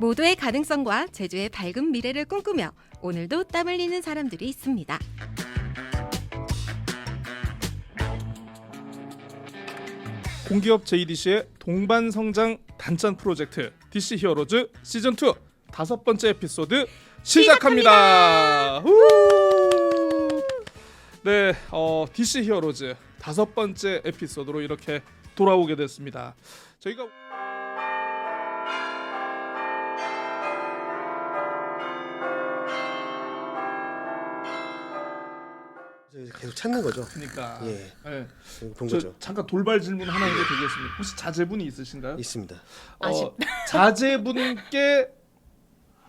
모두의 가능성과 제주의 밝은 미래를 꿈꾸며 오늘도 땀 흘리는 사람들이 있습니다. 공기업 JDC의 동반 성장 단짠 프로젝트 DC 히어로즈 시즌 2 5번째 에피소드 시작합니다. 네, DC 히어로즈 5번째 에피소드로 이렇게 돌아오게 됐습니다. 저희가 계속 찾는 거죠. 그러니까 예. 네. 본 저 거죠. 잠깐 돌발 질문 하나 해도 되겠습니까? 혹시 자제분이 있으신가요? 있습니다. 자제분께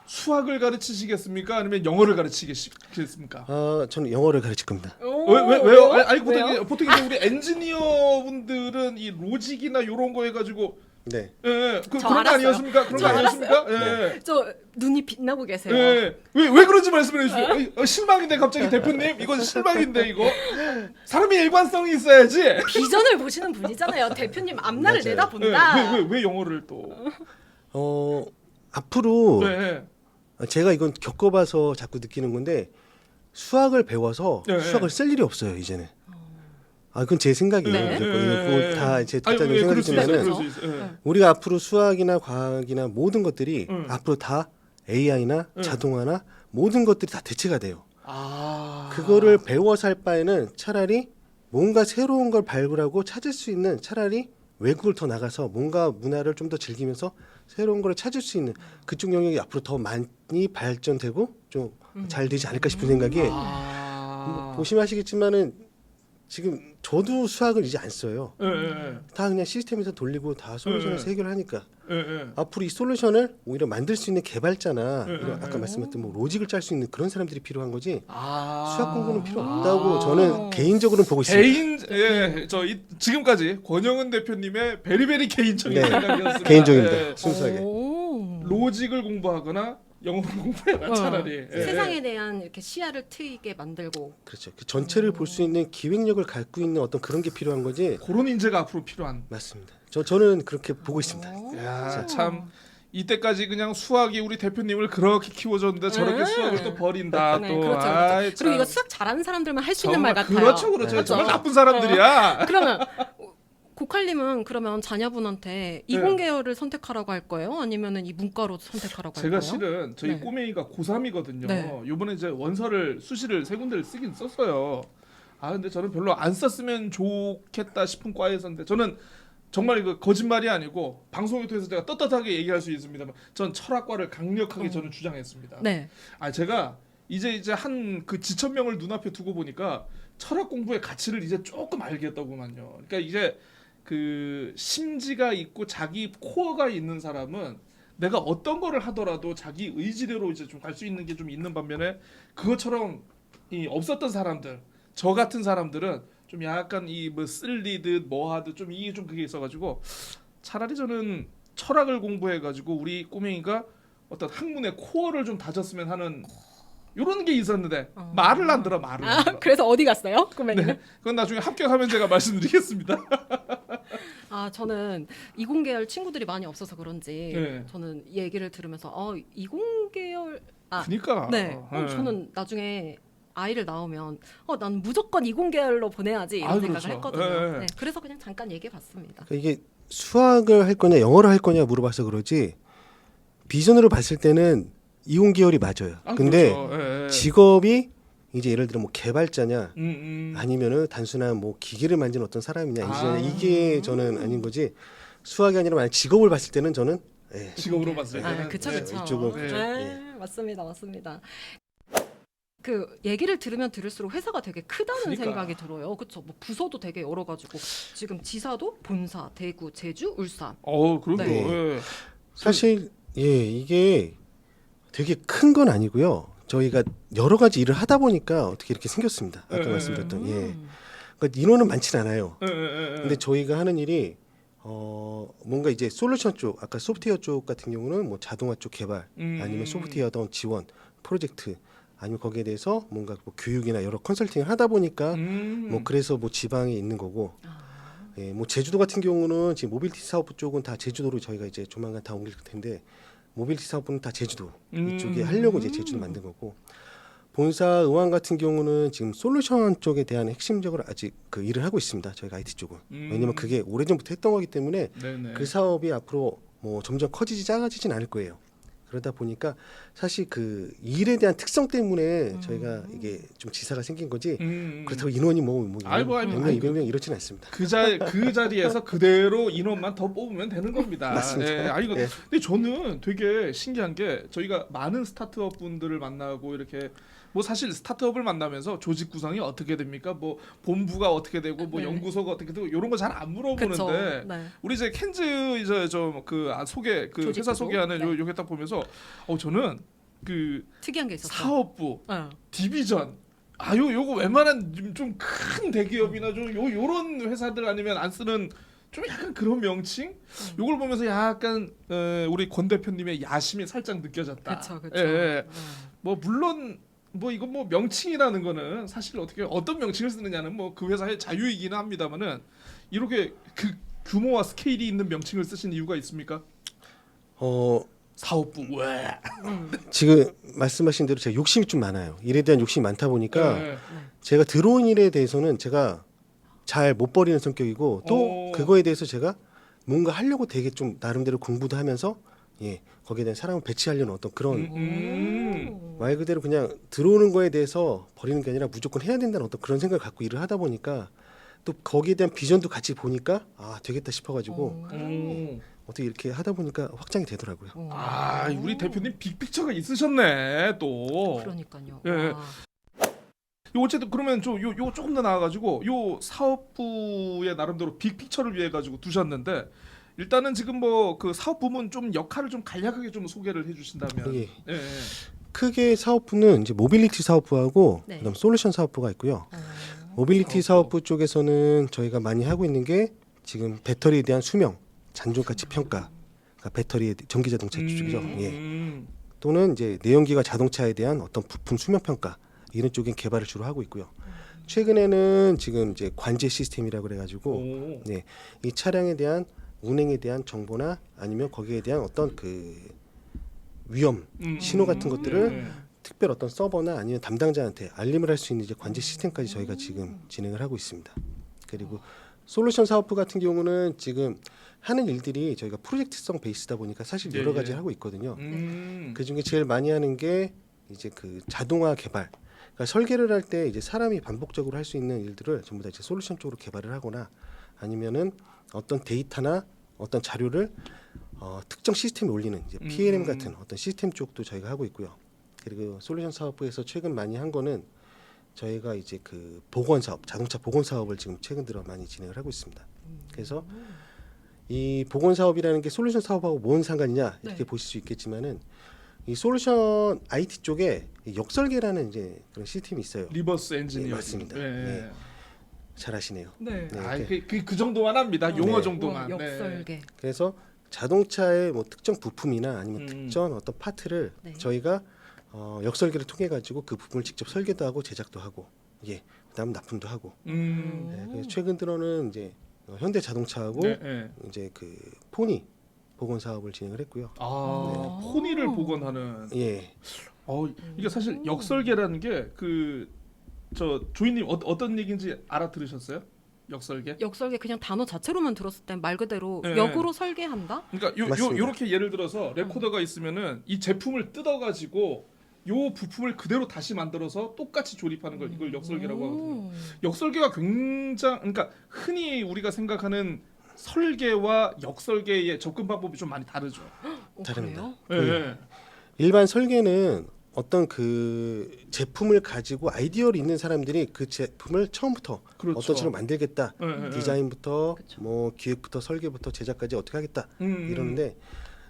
수학을 가르치시겠습니까? 아니면 영어를 가르치시겠습니까? 저는 영어를 가르칠 겁니다. 왜요? 아니 왜요? 보통 이제 우리 엔지니어 분들은 이 로직이나 이런 거 해가지고 네. 그런 거 알았어요. 아니었습니까? 그런 저 거 아니었습니까? 알았어요. 저 눈이 빛나고 계세요. 왜 그런지 말씀해 주시죠. 실망인데 갑자기 대표님 이건 실망인데 이거 사람이 일관성이 있어야지. 비전을 보시는 분이잖아요. 대표님 앞날을 맞아요. 내다본다. 왜 영어를 또? 앞으로 네. 제가 이건 겪어봐서 자꾸 느끼는 건데 수학을 배워서 네. 수학을 쓸 일이 없어요 이제는. 그건 제 생각이에요. 네. 그거 다 제 아니, 독자적인 그럴 수 있어요. 생각이지만은 그럴 수 있어요. 우리가 앞으로 수학이나 과학이나 모든 것들이 앞으로 다 AI나 네. 자동화나 모든 것들이 다 대체가 돼요. 아. 그거를 배워서 할 바에는 차라리 뭔가 새로운 걸 발굴하고 찾을 수 있는 차라리 외국을 더 나가서 뭔가 문화를 좀 더 즐기면서 새로운 걸 찾을 수 있는 그쪽 영역이 앞으로 더 많이 발전되고 좀 잘 되지 않을까 싶은 생각이 보시면 아시겠지만은 지금 저도 수학을 이제 안 써요. 다 그냥 시스템에서 돌리고 다 솔루션에서 해결하니까 앞으로 이 솔루션을 오히려 만들 수 있는 개발자나 이런 아까 말씀했던 뭐 로직을 짤 수 있는 그런 사람들이 필요한 거지 수학 공부는 필요 없다고 저는 개인적으로 보고 있습니다. 지금까지 권영은 대표님의 베리베리 개인적인 네. 생각이었습니다. 개인적입니다. 순수하게. 로직을 공부하거나 영어를 공부해라 차라리. 세상에 대한 이렇게 시야를 트이게 만들고. 그렇죠. 그 전체를 볼 수 있는 기획력을 갖고 있는 어떤 그런 게 필요한 거지. 그런 인재가 앞으로 필요한. 맞습니다. 저는 그렇게 보고 있습니다. 야, 참 이때까지 그냥 수학이 우리 대표님을 그렇게 키워줬는데 저렇게 수학을 또 버린다. 네, 또. 그렇죠. 아이, 그리고 참. 이거 수학 잘하는 사람들만 할 수 있는 말 같아요. 그렇죠. 정말 나쁜 사람들이야. 그러면 고칼님은 그러면 자녀분한테 이공계열을 선택하라고 할 거예요? 아니면은 이 문과로 선택하라고 할 제가 거예요? 실은 저희 네. 꼬맹이가 고3이거든요. 네. 요번에 이제 원서를 수시를 세 군데를 쓰긴 썼어요. 근데 저는 별로 안 썼으면 좋겠다 싶은 과에서인데 저는 정말 이거 거짓말이 아니고 방송을 통해서 제가 떳떳하게 얘기할 수 있습니다만 전 철학과를 강력하게 저는 주장했습니다. 네. 제가 이제 한 그 지천명을 눈앞에 두고 보니까 철학 공부의 가치를 이제 조금 알겠더구만요. 그러니까 이제 그 심지가 있고 자기 코어가 있는 사람은 내가 어떤 거를 하더라도 자기 의지대로 이제 좀 갈 수 있는 게 좀 있는 반면에 그것처럼 이 없었던 사람들, 저 같은 사람들은 좀 약간 이 뭐 쓸리듯 뭐 하듯 좀 이게 좀 그게 있어가지고 차라리 저는 철학을 공부해가지고 우리 꼬맹이가 어떤 학문의 코어를 좀 다졌으면 하는 이런 게 있었는데 말을 안 들어. 그래서 어디 갔어요? 꼬맹이는? 네, 그건 나중에 합격하면 제가 말씀드리겠습니다. 저는 이공계열 친구들이 많이 없어서 그런지 네. 저는 이 얘기를 들으면서 이공계열 그러니까. 네. 저는 나중에 아이를 낳으면 난 무조건 이공계열로 보내야지 이런 생각을 그렇죠. 했거든요. 네. 네, 그래서 그냥 잠깐 얘기해봤습니다. 그러니까 이게 수학을 할 거냐 영어를 할 거냐 물어봐서 그러지 비전으로 봤을 때는 이공계열이 맞아요. 근데 그렇죠. 직업이 이제 예를 들어 뭐 개발자냐 음. 아니면은 단순한 뭐 기계를 만지는 어떤 사람이냐 이게 저는 아닌 거지 수학이 아니라 만약 직업을 봤을 때는 저는 직업으로 봤을 때는 그쵸. 이쪽은 네. 맞습니다. 그 얘기를 들으면 들을수록 회사가 되게 크다는 그러니까. 생각이 들어요. 그렇죠. 뭐 부서도 되게 여러 가지고 지금 지사도 본사, 대구, 제주, 울산. 그럼요. 네. 예. 사실 이게 되게 큰 건 아니고요. 저희가 여러 가지 일을 하다 보니까 어떻게 이렇게 생겼습니다. 아까 말씀드렸던 그러니까 인원은 많진 않아요. 근데 저희가 하는 일이 뭔가 이제 솔루션 쪽 아까 소프트웨어 쪽 같은 경우는 뭐 자동화 쪽 개발 아니면 소프트웨어 어떤 지원 프로젝트 아니면 거기에 대해서 뭔가 뭐 교육이나 여러 컨설팅을 하다 보니까 뭐 그래서 뭐 지방에 있는 거고 뭐 제주도 같은 경우는 지금 모빌리티 사업 쪽은 다 제주도로 저희가 이제 조만간 다 옮길 텐데 모빌리티 사업부는 다 제주도 음. 이쪽에 하려고 이제 제주도 만든 거고 본사 의왕 같은 경우는 지금 솔루션 쪽에 대한 핵심적으로 아직 그 일을 하고 있습니다. 저희가 IT 쪽은. 왜냐면 그게 오래전부터 했던 거기 때문에 네네. 그 사업이 앞으로 뭐 점점 커지지 작아지진 않을 거예요. 그러다 보니까 사실 그 일에 대한 특성 때문에 저희가 이게 좀 지사가 생긴 거지 그렇다고 인원이 뭐 아이고, 100명, 200명 이렇지는 않습니다. 그 자리에서 그대로 인원만 더 뽑으면 되는 겁니다. 맞습니다. 예, 아니, 예. 근데 저는 되게 신기한 게 저희가 많은 스타트업 분들을 만나고 이렇게 뭐 사실 스타트업을 만나면서 조직 구성이 어떻게 됩니까? 뭐 본부가 어떻게 되고 뭐 네. 연구소가 어떻게 되고 이런 거 잘 안 그쵸. 물어보는데 네. 우리 이제 켄즈 이제 좀 그 소개 그 조직 회사 구조? 소개하는 네. 요게 딱 보면서 저는 그 특이한 게 있었어요. 사업부 네. 디비전 요거 웬만한 좀 큰 대기업이나 좀 요런 회사들 아니면 안 쓰는 좀 약간 그런 명칭 요걸 보면서 약간 우리 권 대표님의 야심이 살짝 느껴졌다. 그렇죠, 예, 그렇죠. 예. 뭐 물론 뭐 이건 뭐 명칭이라는 거는 사실 어떻게 어떤 명칭을 쓰느냐는 뭐 그 회사의 자유이기는 합니다만은 이렇게 그 규모와 스케일이 있는 명칭을 쓰신 이유가 있습니까? 사업부 왜? 지금 말씀하신 대로 제가 욕심이 좀 많아요. 일에 대한 욕심이 많다 보니까 예. 제가 들어온 일에 대해서는 제가 잘 못 버리는 성격이고 또 그거에 대해서 제가 뭔가 하려고 되게 좀 나름대로 공부도 하면서 거기에 대한 사람을 배치하려는 어떤 그런 말 그대로 그냥 들어오는 거에 대해서 버리는 게 아니라 무조건 해야 된다는 어떤 그런 생각을 갖고 일을 하다 보니까 또 거기에 대한 비전도 같이 보니까 되겠다 싶어가지고 어떻게 이렇게 하다 보니까 확장이 되더라고요. 아, 우리 대표님 빅픽처가 있으셨네 또. 그러니까요. 예. 와. 요 어쨌든 그러면 요 조금 더 나아가지고 요 사업부의 나름대로 빅픽처를 위해 가지고 두셨는데 일단은 지금 뭐 그 사업 부문 좀 역할을 좀 간략하게 좀 소개를 해주신다면. 예. 예. 예. 크게 사업부는 이제 모빌리티 사업부하고 네. 그다음 솔루션 사업부가 있고요. 어. 모빌리티 사업부. 사업부 쪽에서는 저희가 많이 하고 있는 게 지금 배터리에 대한 수명, 잔존가치 평가, 그러니까 배터리 전기 자동차 쪽이죠. 또는 이제 내연기관 자동차에 대한 어떤 부품 수명 평가 이런 쪽인 개발을 주로 하고 있고요. 최근에는 지금 이제 관제 시스템이라고 그래가지고 이 차량에 대한 운행에 대한 정보나 아니면 거기에 대한 어떤 그 위험 신호 같은 것들을 특별 어떤 서버나 아니면 담당자한테 알림을 할 수 있는 이제 관제 시스템까지 저희가 지금 진행을 하고 있습니다. 그리고 솔루션 사업부 같은 경우는 지금 하는 일들이 저희가 프로젝트성 베이스다 보니까 사실 여러 가지를 하고 있거든요. 그 중에 제일 많이 하는 게 이제 그 자동화 개발. 그러니까 설계를 할 때 이제 사람이 반복적으로 할 수 있는 일들을 전부 다 이제 솔루션 쪽으로 개발을 하거나 아니면은 어떤 데이터나 어떤 자료를 특정 시스템에 올리는 이제 PLM 같은 어떤 시스템 쪽도 저희가 하고 있고요. 그리고 솔루션 사업부에서 최근 많이 한 거는 저희가 이제 그 보건 사업, 자동차 보건 사업을 지금 최근 들어 많이 진행을 하고 있습니다. 그래서 이 보건 사업이라는 게 솔루션 사업하고 뭔 상관이냐 이렇게 네. 보실 수 있겠지만은 이 솔루션 IT 쪽에 이 역설계라는 이제 그런 시스템이 있어요. 리버스 엔지니어링. 네, 맞습니다. 네. 잘 아시네요. 네. 네, 아, 이렇게. 그 정도만 합니다. 용어 네. 정도만. 와, 역설계. 그래서 자동차의 뭐 특정 부품이나 아니면 음. 특정 어떤 파트를 네. 저희가 역설계를 통해 가지고 그 부품을 직접 설계도 하고 제작도 하고 그다음 납품도 하고 그래서 최근 들어는 이제 현대 자동차하고 네, 네. 이제 그 포니 보건 사업을 진행을 했고요. 아, 네. 포니를 복원하는. 예. 이게 사실 역설계라는 게 그 저 조이님 어떤 얘기인지 알아들으셨어요? 역설계? 역설계 그냥 단어 자체로만 들었을 땐 말 그대로 네. 역으로 설계한다? 그러니까 맞습니다. 요렇게 예를 들어서 레코더가 있으면은 이 제품을 뜯어 가지고 요 부품을 그대로 다시 만들어서 똑같이 조립하는 걸 이걸 역설계라고 하거든요. 역설계가 그러니까 흔히 우리가 생각하는 설계와 역설계의 접근 방법이 좀 많이 다르죠. 다릅니다. 그래요? 예. 일반 설계는 어떤 그 제품을 가지고 아이디어를 있는 사람들이 그 제품을 처음부터 그렇죠. 어떤 식으로 만들겠다. 예, 예. 디자인부터 그쵸. 뭐 기획부터 설계부터 제작까지 어떻게 하겠다. 음. 이러는데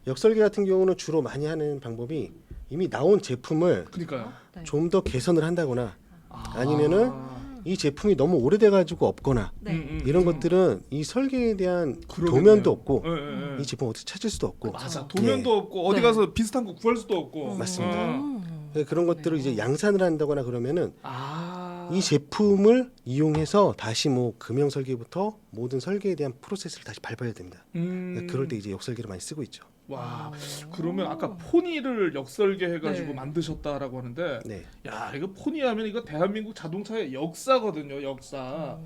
역설계 같은 경우는 주로 많이 하는 방법이 이미 나온 제품을 그러니까요. 네. 좀 더 개선을 한다거나 아니면은 이 제품이 너무 오래돼 가지고 없거나 네. 이런 것들은 이 설계에 대한 그러겠네요. 도면도 없고 예, 예, 예. 이 제품 어떻게 찾을 수도 없고 맞아. 그쵸. 도면도 없고 어디 네. 가서 비슷한 거 구할 수도 없고. 맞습니다. 어. 그런 것들을 이제 양산을 한다거나 그러면은 이 제품을 이용해서 다시 뭐 금형 설계부터 모든 설계에 대한 프로세스를 다시 밟아야 됩니다. 그럴 때 이제 역설계를 많이 쓰고 있죠. 와, 그러면 아까 포니를 역설계 해가지고 네. 만드셨다라고 하는데, 네. 야, 이거 포니하면 이거 대한민국 자동차의 역사거든요, 역사.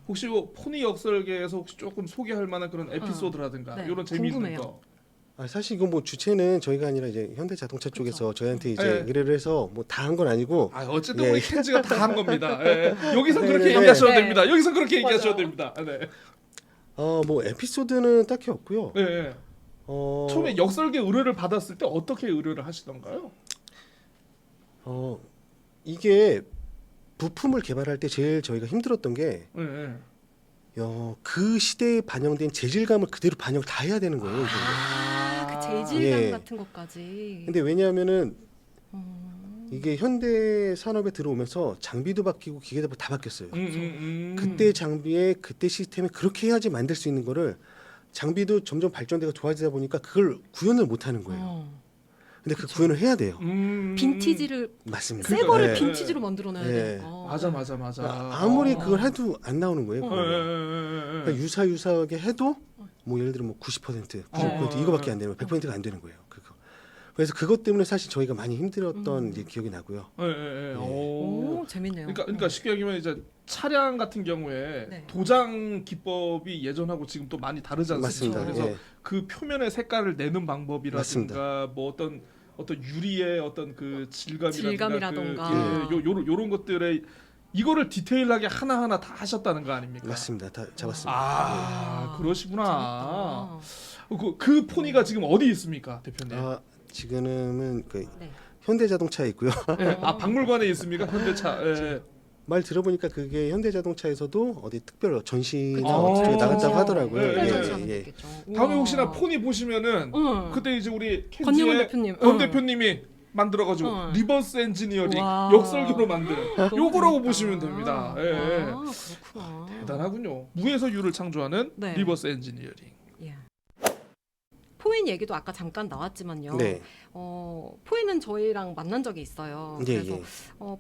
혹시 뭐 포니 역설계에서 혹시 조금 소개할 만한 그런 에피소드라든가 네, 이런 재미있는 궁금해요. 거. 사실 이건 뭐 주체는 저희가 아니라 이제 현대자동차 쪽에서 저희한테 이제 네. 의뢰를 해서 뭐 다 한 건 아니고 아, 어쨌든 예. 우리 켄지가 다 한 겁니다. 예. 여기서 네, 그렇게 네, 얘기하셔도 네. 됩니다. 여기서 그렇게 얘기하셔도 맞아요. 됩니다. 네. 뭐 에피소드는 딱히 없고요. 예, 예. 어, 처음에 역설계 의뢰를 받았을 때 어떻게 의뢰를 하시던가요? 이게 부품을 개발할 때 제일 저희가 힘들었던 게 예, 예. 그 시대에 반영된 재질감을 그대로 반영을 다 해야 되는 거예요. 이게. 그 재질감 예. 같은 것까지. 근데 왜냐하면은 음. 이게 현대 산업에 들어오면서 장비도 바뀌고 기계도 다 바뀌었어요. 음. 그때 장비에 그때 시스템에 그렇게 해야지 만들 수 있는 거를 장비도 점점 발전되고 좋아지다 보니까 그걸 구현을 못 하는 거예요. 어. 근데 그 구현을 해야 돼요. 빈티지를 맞습니다. 새 거를 네. 빈티지로 만들어내야 네. 돼. 맞아. 아무리 그걸 해도 안 나오는 거예요. 예, 그거는. 예, 예, 예. 그러니까 유사하게 해도 뭐 예를 들어 뭐 90%, 95% 이거밖에 안 되는 거예요. 100%가 안 되는 거예요. 그거. 그래서 그것 때문에 사실 저희가 많이 힘들었던 이제 기억이 나고요. 예, 예, 예. 오. 오, 재밌네요. 그러니까 쉽게 얘기하면 이제 차량 같은 경우에 네. 도장 기법이 예전하고 지금 또 많이 다르지 않습니까? 맞습니다. 그래서 예. 그 표면의 색깔을 내는 방법이라든가 맞습니다. 뭐 어떤 유리의 어떤 그 질감이라든가 질감이라던가. 요런 것들에 이거를 디테일하게 하나하나 다 하셨다는 거 아닙니까? 맞습니다. 다 잡았습니다. 아, 그러시구나. 재밌다. 그 포니가 지금 어디 있습니까, 대표님? 지금은 그 네. 현대자동차에 있고요. 예. 아, 박물관에 있습니까, 현대차? 예. 말 들어보니까 그게 현대자동차에서도 어디 특별 전시나 그쵸. 어떻게 나갔다고 그쵸. 하더라고요. 네, 특별 예, 전시하면 예. 됐겠죠. 다음에 우와. 혹시나 포니 보시면은 응. 그때 이제 우리 권영훈 켄지의 대표님. 권 응. 대표님이 만들어가지고 응. 리버스 엔지니어링 와. 역설계로 만든 너무 요거라고 재밌다. 보시면 됩니다. 예, 예. 아, 그렇구나. 대단하군요. 무에서 유를 창조하는 네. 리버스 엔지니어링. 예. 포인 얘기도 아까 잠깐 나왔지만요. 네. 포인은 저희랑 만난 적이 있어요. 예, 그래서 예.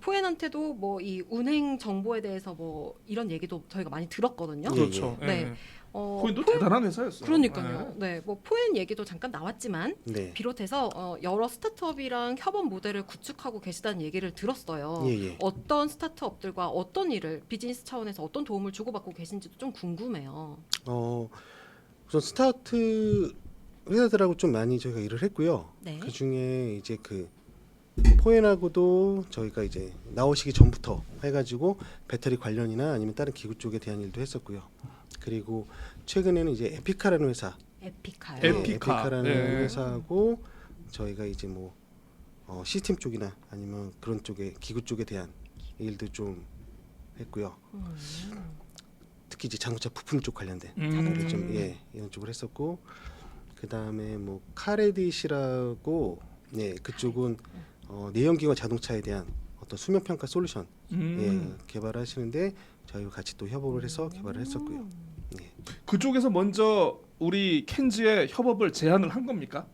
포인한테도 뭐 이 운행 정보에 대해서 뭐 이런 얘기도 저희가 많이 들었거든요. 예, 그렇죠. 예. 네. 예. 포인도 대단한 회사였어요. 그러니까요. 네, 뭐 포인 얘기도 잠깐 나왔지만 네. 비롯해서 여러 스타트업이랑 협업 모델을 구축하고 계시다는 얘기를 들었어요. 예, 예. 어떤 스타트업들과 어떤 일을 비즈니스 차원에서 어떤 도움을 주고받고 계신지도 좀 궁금해요. 우선 스타트 회사들하고 좀 많이 저희가 일을 했고요. 네. 그 중에 이제 그 포엔하고도 저희가 이제 나오시기 전부터 해가지고 배터리 관련이나 아니면 다른 기구 쪽에 대한 일도 했었고요. 그리고 최근에는 이제 에피카라는 회사, 에피카요. 에피카라는 예. 회사하고 저희가 이제 뭐 시스템 쪽이나 아니면 그런 쪽에 기구 쪽에 대한 일도 좀 했고요. 특히 이제 자동차 부품 쪽 관련된 일을 좀 이런 쪽을 했었고, 그 다음에 뭐 카레딧이라고 그쪽은 내연기관 자동차에 대한 어떤 수면 평가 솔루션 개발하시는데 저희와 같이 또 협업을 해서 개발을 했었고요. 그쪽에서 먼저 우리 켄지의 협업을 제안을 한 겁니까?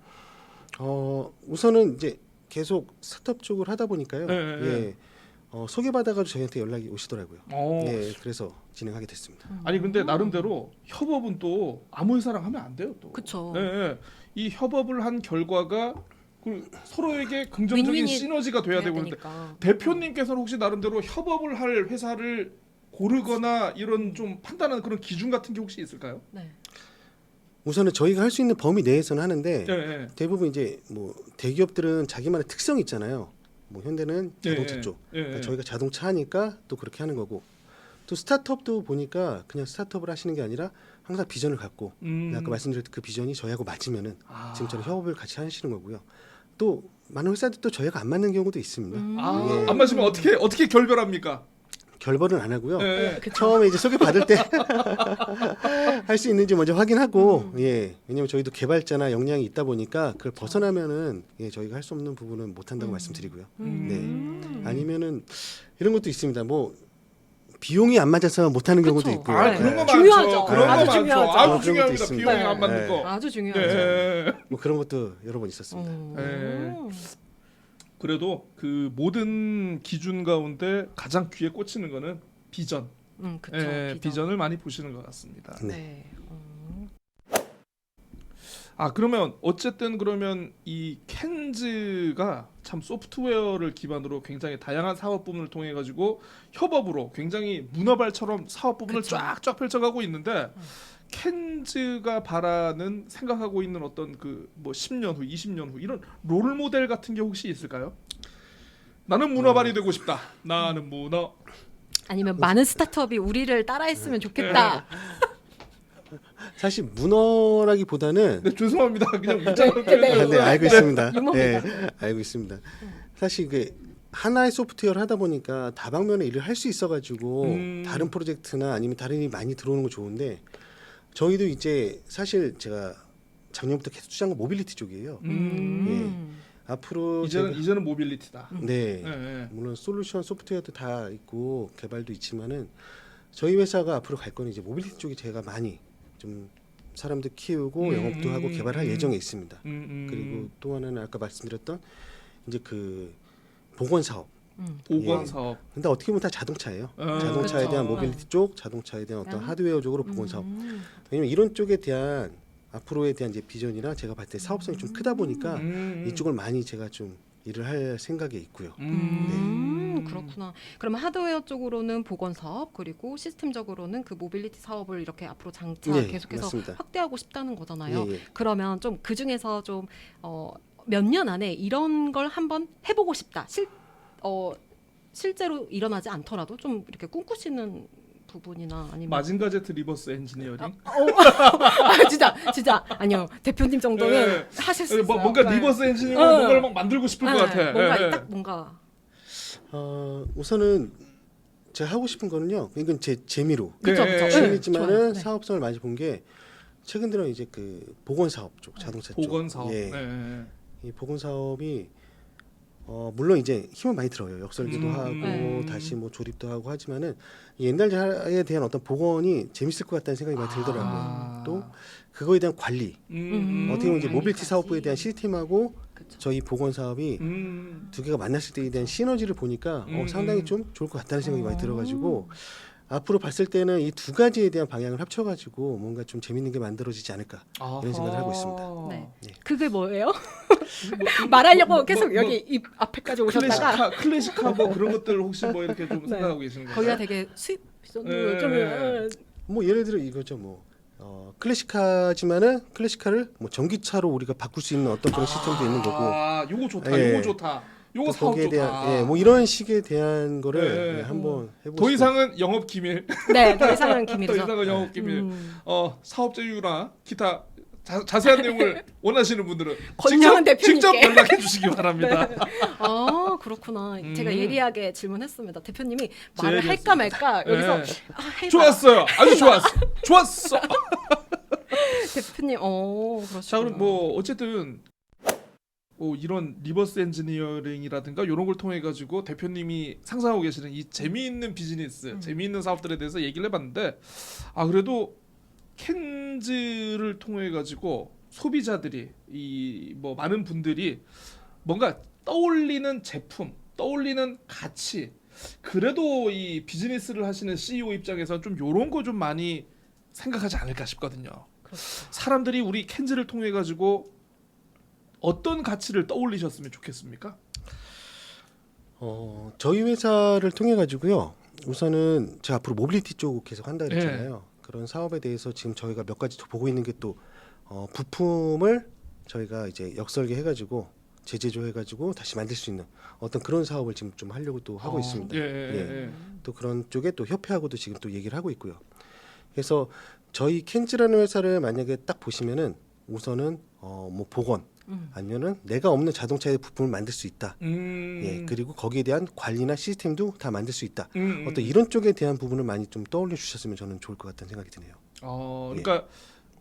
우선은 이제 계속 스타트업 쪽을 하다 보니까요. 예. 소개받아가지고 저희한테 연락이 오시더라고요. 어. 그래서 진행하게 됐습니다. 아니 근데 나름대로 협업은 또 아무 회사랑 하면 안 돼요 또. 그쵸. 예. 이 협업을 한 결과가 그 서로에게 긍정적인 윈윈이 시너지가 돼야 되고 있는데 되니까. 대표님께서는 혹시 나름대로 협업을 할 회사를 고르거나 이런 좀 판단하는 그런 기준 같은 게 혹시 있을까요? 네. 우선은 저희가 할 수 있는 범위 내에서는 하는데 예. 대부분 이제 뭐 대기업들은 자기만의 특성이 있잖아요. 뭐 현대는 자동차 쪽, 그러니까 저희가 자동차 하니까 또 그렇게 하는 거고, 또 스타트업도 보니까 그냥 스타트업을 하시는 게 아니라 항상 비전을 갖고 아까 말씀드렸던 그 비전이 저희하고 맞으면은 지금처럼 협업을 같이 하시는 거고요. 또 많은 회사들 또 저희가 안 맞는 경우도 있습니다. 예. 안 맞으면 어떻게 결별합니까? 결벌은 안 하고요. 예. 처음에 이제 소개 받을 때 할 수 있는지 먼저 확인하고, 왜냐면 저희도 개발자나 역량이 있다 보니까 그걸 벗어나면은 저희가 할 수 없는 부분은 못 한다고 말씀드리고요. 아니면은 이런 것도 있습니다. 뭐 비용이 안 맞아서 못 하는 경우도 그쵸. 있고요. 아, 그런 거 많죠. 중요하죠. 그런 거 아주 많죠. 중요하죠. 아주 그런 중요합니다. 것도 있습니다. 비용이 안 맞는 네. 거. 아주 중요하죠. 예. 뭐 그런 것도 여러 번 있었습니다. 예. 그래도 그 모든 기준 가운데 가장 귀에 꽂히는 거는 비전. 그쵸. 예, 비전을 많이 보시는 것 같습니다. 네. 아 그러면 어쨌든 그러면 이 켄즈가 참 소프트웨어를 기반으로 굉장히 다양한 사업 부문을 통해 가지고 협업으로 굉장히 문어발처럼 사업 부문을 그쵸. 쫙쫙 펼쳐가고 있는데 켄즈가 바라는 생각하고 있는 어떤 그 뭐 10년 후, 20년 후 이런 롤 모델 같은 게 혹시 있을까요? 나는 문어발이 되고 싶다. 나는 문어. 아니면 많은 스타트업이 우리를 따라했으면 좋겠다. 사실 문어라기보다는 네, 죄송합니다. 그냥 문자로 네, 표현해서. 알고 있습니다. 유머입니다. 네, 알고 있습니다. 사실 그 하나의 소프트웨어를 하다 보니까 다방면의 일을 할 수 있어가지고 다른 프로젝트나 아니면 다른 일이 많이 들어오는 거 좋은데 저희도 이제 사실 제가 작년부터 계속 투자한 건 모빌리티 쪽이에요. 앞으로 이제는 모빌리티다. 네, 예. 물론 솔루션 소프트웨어도 다 있고 개발도 있지만은 저희 회사가 앞으로 갈 거는 이제 모빌리티 쪽이 제가 많이 좀 사람들 키우고 영업도 하고 개발할 예정에 있습니다. 그리고 또 하나는 아까 말씀드렸던 이제 그 보건 사업. 보건 예. 사업. 근데 어떻게 보면 다 자동차예요. 자동차에 그렇죠. 대한 모빌리티 쪽, 자동차에 대한 어떤 하드웨어적으로 보건 사업. 왜냐면 이런 쪽에 대한 앞으로에 대한 이제 비전이나 제가 봤을 때 사업성이 좀 크다 보니까 이쪽을 많이 제가 좀 일을 할 생각에 있고요. 그렇구나. 그럼 하드웨어 쪽으로는 보건 사업 그리고 시스템적으로는 그 모빌리티 사업을 이렇게 앞으로 장차 네, 계속해서 맞습니다. 확대하고 싶다는 거잖아요. 예, 예. 그러면 좀 그 중에서 좀 몇 년 안에 이런 걸 한번 해보고 싶다. 실제로 일어나지 않더라도 좀 이렇게 꿈꾸시는 부분이나 아니면 마징가제트 리버스 엔지니어링. 진짜 아니요 대표님 정도는 예. 하실 수 있어요. 뭔가 네. 리버스 엔지니어링 뭔가를 막 만들고 싶을 것 네, 같아. 뭔가 예, 예. 딱 뭔가 우선은 제가 하고 싶은 거는요. 이건 제 재미로 그쵸, 네, 그쵸. 취미지만은 좋아요. 네. 사업성을 많이 본 게 최근 들어 이제 그 보건 사업 쪽, 자동차 쪽. 보건 사업. 예. 예. 이 보건 사업이 물론 이제 힘은 많이 들어요. 역설계도 하고 다시 뭐 조립도 하고 하지만은 옛날에 대한 어떤 복원이 재밌을 것 같다는 생각이 많이 들더라고요. 또 그거에 대한 관리 어떻게 보면 이제 모빌티 관리까지. 사업부에 대한 시스템하고 그쵸. 저희 보건 사업이 두 개가 만났을 때에 대한 시너지를 보니까 상당히 좀 좋을 것 같다는 생각이 많이 들어가지고 앞으로 봤을 때는 이 두 가지에 대한 방향을 합쳐가지고 뭔가 좀 재밌는 게 만들어지지 않을까 이런 생각을 하고 있습니다. 네. 예. 그게 뭐예요? 말하려고 뭐, 계속 뭐, 여기 입 앞에까지 오셨다가 클래식하고 그런 것들 혹시 뭐 이렇게 좀 네. 생각하고 계시는 거예요? 거기가 되게 수입 비전으로 네. 좀 뭐 예를 들어 이거죠 뭐 클래식하지만은 클래식카를 뭐 전기차로 우리가 바꿀 수 있는 어떤 그런 시스템도 있는 거고 아, 요거 좋다. 예. 요거 좋다. 요거 또 사업 거기에 좋다. 대한 뭐 이런 식에 대한 거를 예. 한번 해보고 더 싶어요. 이상은 영업 기밀. 네, 더 이상은 더 기밀이죠. 이상은 영업 기밀. 사업자유나 기타 자세한 내용을 원하시는 분들은 권영은 직접 대표님께. 연락해 주시기 바랍니다. 아 그렇구나. 제가 예리하게 질문했습니다. 대표님이 말을 제리했습니다. 할까 말까 여기서 네. 해봐. 좋았어요. 아주 좋았어. 좋았어. 대표님, 그렇죠. 자 그럼 뭐 어쨌든 이런 리버스 엔지니어링이라든가 이런 걸 통해 가지고 대표님이 상상하고 계시는 이 재미있는 비즈니스, 재미있는 사업들에 대해서 얘기를 해봤는데 그래도 켄즈를 통해 가지고 소비자들이 이 뭐 많은 분들이 뭔가 떠올리는 제품, 떠올리는 가치 그래도 이 비즈니스를 하시는 CEO 입장에서 좀 요런 거 좀 많이 생각하지 않을까 싶거든요. 그렇죠. 사람들이 우리 켄즈를 통해 가지고 어떤 가치를 떠올리셨으면 좋겠습니까? 저희 회사를 통해 가지고요. 우선은 제가 앞으로 모빌리티 쪽 계속 한다 그랬잖아요. 그런 사업에 대해서 지금 저희가 몇 가지 더 보고 있는 게 또 부품을 저희가 이제 역설계 해가지고 재제조해가지고 다시 만들 수 있는 어떤 그런 사업을 지금 좀 하려고 또 하고 있습니다. 예. 또 그런 쪽에 또 협회하고도 지금 또 얘기를 하고 있고요. 그래서 저희 켄즈라는 회사를 만약에 딱 보시면은 우선은 뭐 복원 아니면은 내가 없는 자동차의 부품을 만들 수 있다. 예, 그리고 거기에 대한 관리나 시스템도 다 만들 수 있다. 어떤 이런 쪽에 대한 부분을 많이 좀 떠올려 주셨으면 저는 좋을 것 같다는 생각이 드네요. 그러니까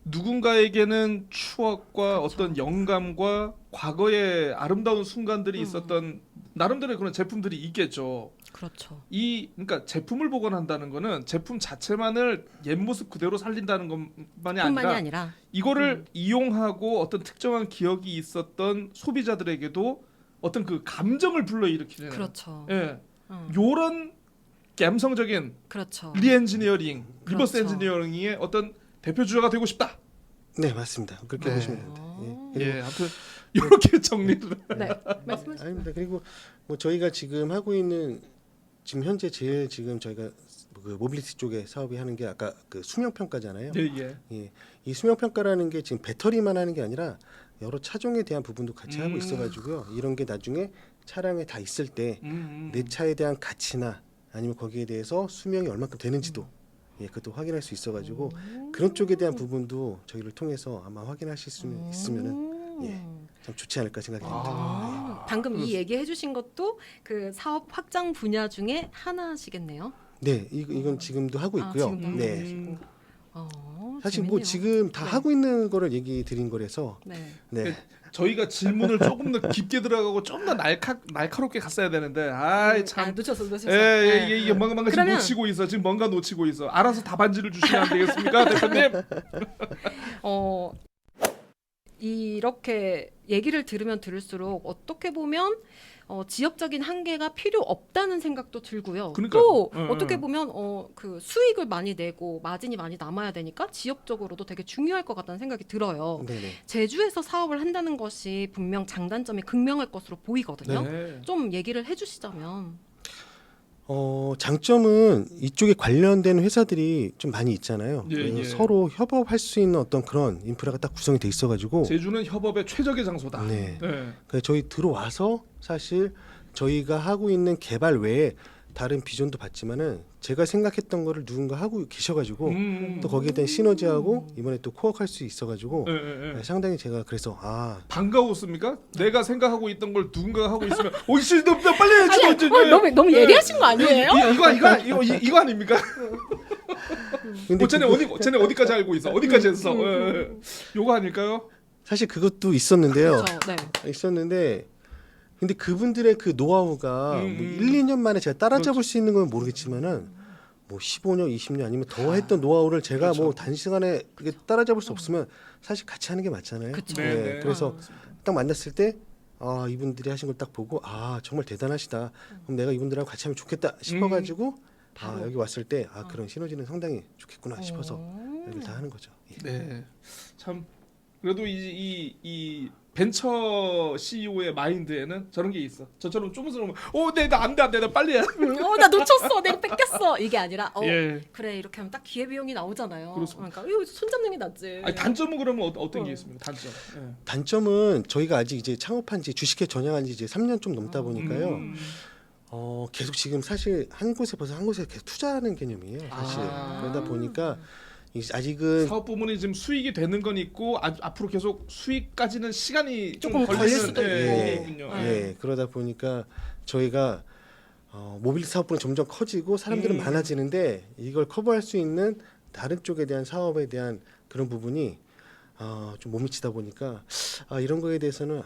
누군가에게는 추억과 어떤 영감과 과거의 아름다운 순간들이 있었던 나름대로의 그런 제품들이 있겠죠. 그렇죠. 그러니까 제품을 복원한다는 거는 제품 자체만을 옛 모습 그대로 살린다는 것만이 뿐만이 아니라 아니라 이거를 이용하고 어떤 특정한 기억이 있었던 소비자들에게도 어떤 그 감정을 불러일으키는 그렇죠. 예. 어, 요런 감성적인 그렇죠. 리엔지니어링, 리버스 그렇죠. 엔지니어링의 어떤 대표 주자가 되고 싶다. 네, 맞습니다. 그렇게 네. 보시면 됩니다. 그리고 예, 아무튼 이렇게 정리를. 네, 말씀하세요. 아닙니다. 그리고 뭐 저희가 지금 하고 있는 지금 현재 제일 지금 저희가 그 모빌리티 쪽에 사업이 하는 게 아까 그 수명 평가잖아요. 예, 예. 예, 이 수명 평가라는 게 지금 배터리만 하는 게 아니라 여러 차종에 대한 부분도 같이 하고 있어가지고요. 이런 게 나중에 차량에 다 있을 때 내 차에 대한 가치나 아니면 거기에 대해서 수명이 얼마큼 되는지도 예, 그것도 확인할 수 있어가지고 그런 쪽에 대한 부분도 저희를 통해서 아마 확인하실 수 있으면은 예, 참 좋지 않을까 생각이 듭니다. 방금 이 얘기해 주신 것도 그 사업 확장 분야 중에 하나시겠네요. 네, 이건 지금도 하고 있고요. 지금도 하고 네, 계시고. 사실 뭐 재밌네요. 지금 다 네. 하고 있는 거를 얘기 드린 거라서 네. 네, 저희가 질문을 조금 더 깊게 들어가고 좀 더 날카롭게 갔어야 되는데 아이 참. 놓쳤어. 예, 네. 이게 뭔가 지금 그러면- 놓치고 있어. 지금 뭔가 놓치고 있어. 알아서 답안지를 주시면 안 되겠습니까, 대표님? 이렇게 얘기를 들으면 들을수록 어떻게 보면 지역적인 한계가 필요 없다는 생각도 들고요. 그러니까요. 또 응, 어떻게 응. 보면 그 수익을 많이 내고 마진이 많이 남아야 되니까 지역적으로도 되게 중요할 것 같다는 생각이 들어요. 네네. 제주에서 사업을 한다는 것이 분명 장단점이 극명할 것으로 보이거든요. 네. 좀 얘기를 해주시자면. 장점은 이쪽에 관련된 회사들이 좀 많이 있잖아요. 예, 그래서 예. 서로 협업할 수 있는 어떤 그런 인프라가 딱 구성이 돼 있어가지고 제주는 협업의 최적의 장소다. 네. 네. 그래서 저희 들어와서 사실 저희가 하고 있는 개발 외에 다른 비전도 봤지만은 제가 생각했던 거를 누군가 하고 계셔가지고 또 거기에 대한 시너지하고 이번에 또 코어할 수 있어가지고 예, 예, 예. 네, 상당히 제가 그래서 반가웠습니까? 내가 생각하고 있던 걸 누군가가 하고 있으면 오이씨 너 빨리 해야지. 아니, 너무 예리하신 거 아니에요? 이거 아닙니까? 근데 쟤네 어디까지 알고 있어? 어디까지 했어? 예. 요거 아닐까요? 사실 그것도 있었는데요. 그렇죠. 네. 있었는데 근데 그분들의 그 노하우가 뭐 1, 2년 만에 제가 따라잡을 수 있는 건 모르겠지만은 뭐 15년, 20년 아니면 더 했던 노하우를 제가 그렇죠. 뭐 단시간에 그게 따라잡을 수 없으면 사실 같이 하는 게 맞잖아요. 그쵸. 네, 네. 그래서 딱 만났을 때 이분들이 하신 걸 딱 보고 정말 대단하시다. 그럼 내가 이분들하고 같이 하면 좋겠다 싶어가지고 바로. 여기 왔을 때 그런 시너지는 상당히 좋겠구나 싶어서 오. 여기를 다 하는 거죠. 예. 네. 참 그래도 이 벤처 CEO의 마인드에는 저런 게 있어. 저처럼 쪼무스러우면 나 안돼 나 빨리 해. 나 놓쳤어. 내가 뺏겼어. 이게 아니라 예. 그래 이렇게 하면 딱 기회 비용이 나오잖아요. 그렇습니다. 그러니까 이거 손잡는 게 낫지. 아니 단점은 그러면 어떤 게 있습니까? 단점. 예. 단점은 저희가 아직 이제 창업한 지 주식회 전향한 지 이제 3년 좀 넘다 보니까요. 음. 계속 지금 사실 한 곳에 계속 투자하는 개념이에요. 사실 그러다 보니까 아직은 사업 부문이 지금 수익이 되는 건 있고 앞으로 계속 수익까지는 시간이 좀 조금 걸릴 걸리는 수도 일이군요. 그러다 보니까 저희가 모빌리티 사업부는 점점 커지고 사람들은 많아지는데 이걸 커버할 수 있는 다른 쪽에 대한 사업에 대한 그런 부분이 좀 못 미치다 보니까 이런 거에 대해서는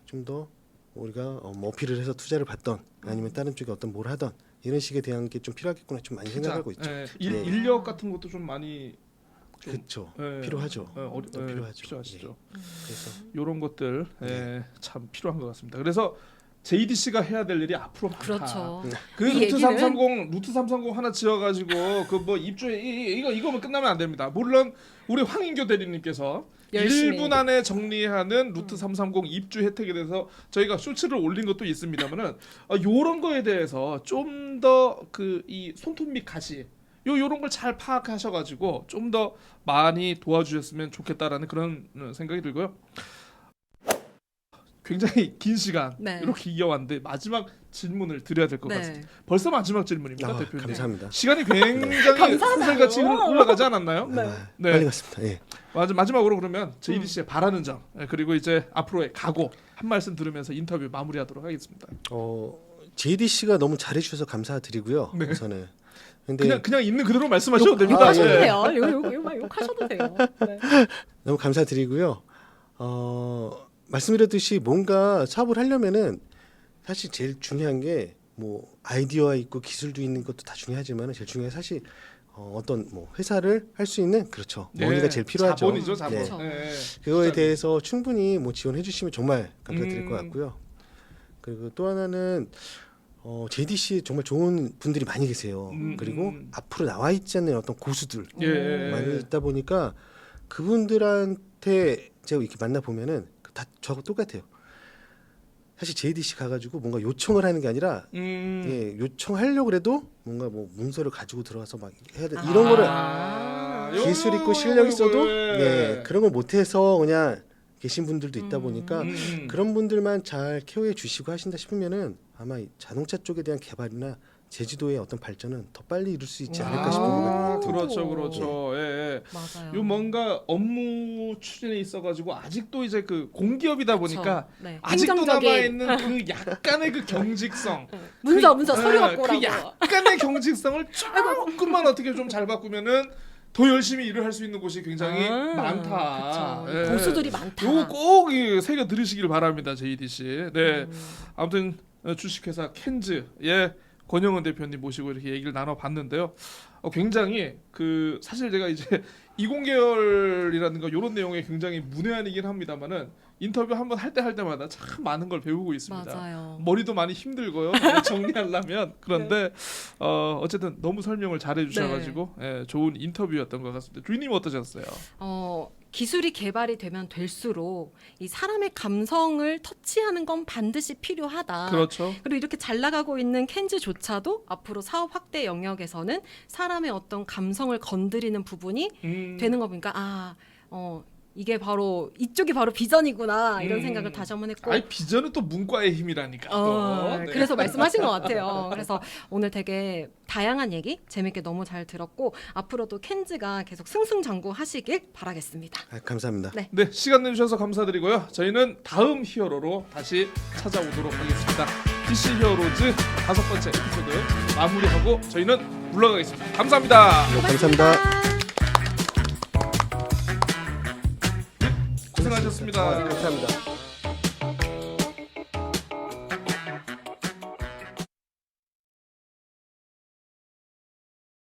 좀 더 우리가 뭐 어필을 해서 투자를 받던 아니면 다른 쪽에 어떤 뭘 하던 이런 식에 대한 게 좀 필요하겠구나 좀 많이 생각하고 있죠. 예. 네. 인력 같은 것도 좀 많이 좀, 그렇죠. 예. 필요하죠. 좀 필요하죠. 필요하시죠. 그래서 이런 것들 참 필요한 것 같습니다. 그래서 JDC가 해야 될 일이 앞으로 많다. 그렇죠. 그 이 루트 얘기는- 330 하나 지어가지고 그 뭐 입주해 이거면 끝나면 안 됩니다. 물론 우리 황인교 대리님께서 열심히. 1분 안에 정리하는 루트 330 입주 혜택에 대해서 저희가 쇼츠를 올린 것도 있습니다만은 요런 거에 대해서 좀 더 그 이 손톱 및 가시 요런 걸 잘 파악하셔가지고 좀 더 많이 도와주셨으면 좋겠다라는 그런 생각이 들고요. 굉장히 긴 시간 네. 이렇게 이어왔는데 마지막 질문을 드려야 될 것 네. 같습니다. 벌써 마지막 질문입니다, 대표님. 감사합니다. 시간이 굉장히 감사하다요. 순살같이 올라가지 않았나요? 네. 빨리 갔습니다. 예. 마지막으로 그러면 JDC의 바라는 점 그리고 이제 앞으로의 각오 한 말씀 들으면서 인터뷰 마무리하도록 하겠습니다. JDC가 너무 잘해주셔서 감사드리고요. 네. 우선은. 근데 그냥 있는 그대로 말씀하셔도 됩니다. 욕하셔도 예. 돼요. 욕하셔도 돼요. 네. 너무 감사드리고요. 말씀드렸듯이 뭔가 사업을 하려면은 사실 제일 중요한 게 뭐 아이디어가 있고 기술도 있는 것도 다 중요하지만 제일 중요한 게 사실 어떤 뭐 회사를 할 수 있는 그렇죠. 머니가 제일 필요하죠. 자본이죠, 자본. 그렇죠. 네. 그거에 대해서 충분히 뭐 지원해 주시면 정말 감사드릴 것 같고요. 그리고 또 하나는 JDC 정말 좋은 분들이 많이 계세요. 그리고 앞으로 나와 있지 않는 어떤 고수들 예. 많이 있다 보니까 그분들한테 제가 이렇게 만나 보면은 다 저하고 똑같아요. 사실 JDC 가가지고 뭔가 요청을 하는 게 아니라 예, 요청하려고 그래도 뭔가 뭐 문서를 가지고 들어와서 막 해야 돼 이런 거를 기술 있고 실력 있어도 네, 그런 걸 못해서 그냥 계신 분들도 있다 보니까 그런 분들만 잘 케어해 주시고 하신다 싶으면은 아마 이 자동차 쪽에 대한 개발이나 제주도의 어떤 발전은 더 빨리 이룰 수 있지 않을까 싶습니다. 그렇죠. 예. 맞아요. 요 뭔가 업무 추진에 있어가지고 아직도 이제 그 공기업이다 보니까 네. 아직도 행정적인 남아 있는 그 약간의 그 경직성, 문서 서류 갖고 그 오라고. 약간의 경직성을 조금만 어떻게 좀 잘 바꾸면은 더 열심히 일을 할 수 있는 곳이 굉장히 많다. 그쵸. 예. 고수들이 많다. 요거 꼭 새겨 들으시길 바랍니다, JDC. 네, 아무튼 주식회사 켄즈 권영은 대표님 모시고 이렇게 얘기를 나눠봤는데요. 굉장히 그 사실 제가 이제 20계열이라든가 이런 내용에 굉장히 문외한이긴 합니다만은 인터뷰 한번 할 때마다 참 많은 걸 배우고 있습니다. 맞아요. 머리도 많이 힘들고요. 정리하려면 그런데 어쨌든 너무 설명을 잘해주셔가지고 좋은 인터뷰였던 것 같습니다. 주인님 어떠셨어요? 기술이 개발이 되면 될수록 이 사람의 감성을 터치하는 건 반드시 필요하다. 그렇죠. 그리고 이렇게 잘 나가고 있는 켄즈조차도 앞으로 사업 확대 영역에서는 사람의 어떤 감성을 건드리는 부분이 되는 거 보니까 이게 바로 이쪽이 바로 비전이구나 이런 생각을 다시 한번 했고. 아니 비전은 또 문과의 힘이라니까. 네. 그래서 말씀하신 것 같아요. 그래서 오늘 되게 다양한 얘기 재밌게 너무 잘 들었고 앞으로도 켄즈가 계속 승승장구하시길 바라겠습니다. 감사합니다. 네, 시간 내주셔서 감사드리고요. 저희는 다음 히어로로 다시 찾아오도록 하겠습니다. PC 히어로즈 5번째 에피소드 마무리하고 저희는 물러가겠습니다. 감사합니다. 네, 감사합니다. 고생하셨습니다. 감사합니다.